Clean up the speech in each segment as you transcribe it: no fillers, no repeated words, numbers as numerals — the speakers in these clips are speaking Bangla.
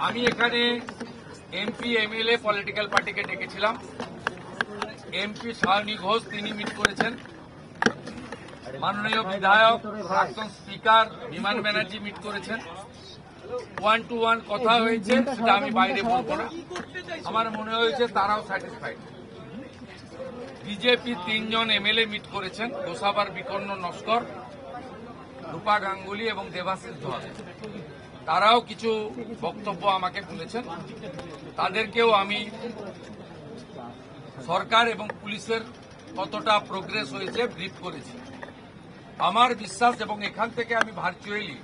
আমি এখানে এমপি এমএলএ পলিটিক্যাল পার্টিকে ডেকেছিলাম। এমপি সায়নী ঘোষ তিনি মিট করেছেন, মাননীয় বিধায়ক প্রাক্তন স্পিকার বিমান ব্যানার্জি মিট করেছেন। 1-to-1 কথা হয়েছে, সেটা আমি বাইরে বলবো না। আমার মনে হয়েছে তারাও স্যাটিসফাইড। বিজেপি 3 জন এমএলএ মিট করেছেন, গোসাবার বিকর্ণ নস্কর, রূপা গাঙ্গুলি এবং দেবাশিস ধর। তারাও কিছু বক্তব্য আমাকে বলেছেন। তাদেরকেও আমি সরকার এবং পুলিশের কতটা প্রোগ্রেস হয়েছে ব্রিফ করেছি। আমার বিশ্বাস, এবং এখান থেকে আমি ভার্চুয়ালি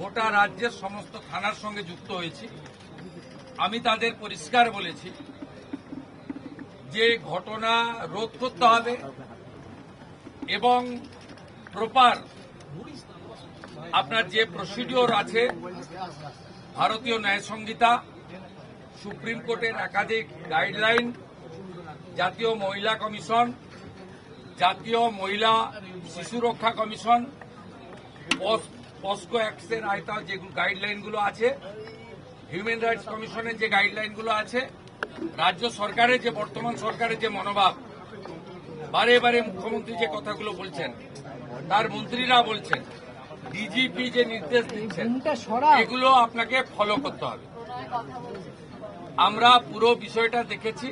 গোটা রাজ্যের সমস্ত থানার সঙ্গে যুক্ত হয়েছি, আমি তাদের পরিষ্কার বলেছি যে ঘটনা রোধ করতে হবে এবং প্রপার আপনার যে প্রসিডিওর আছে, ভারতীয় ন্যায় সংহিতা, সুপ্রিম কোর্টের একাধিক গাইডলাইন, জাতীয় মহিলা কমিশন, জাতীয় মহিলা শিশু রক্ষা কমিশন, পস্কো অ্যাক্টের আয়তায় যে গাইডলাইনগুলো আছে, হিউম্যান রাইটস কমিশনের যে গাইডলাইনগুলো আছে, রাজ্য সরকারের যে বর্তমান সরকারের যে মনোভাব, বারে বারে মুখ্যমন্ত্রী যে কথাগুলো বলছেন, তার মন্ত্রীরা বলছেন, ডিজিপি যে নির্দেশ দিচ্ছেন, এগুলো আপনাকে ফলো করতে হবে। আমরা পুরো বিষয়টা দেখেছি।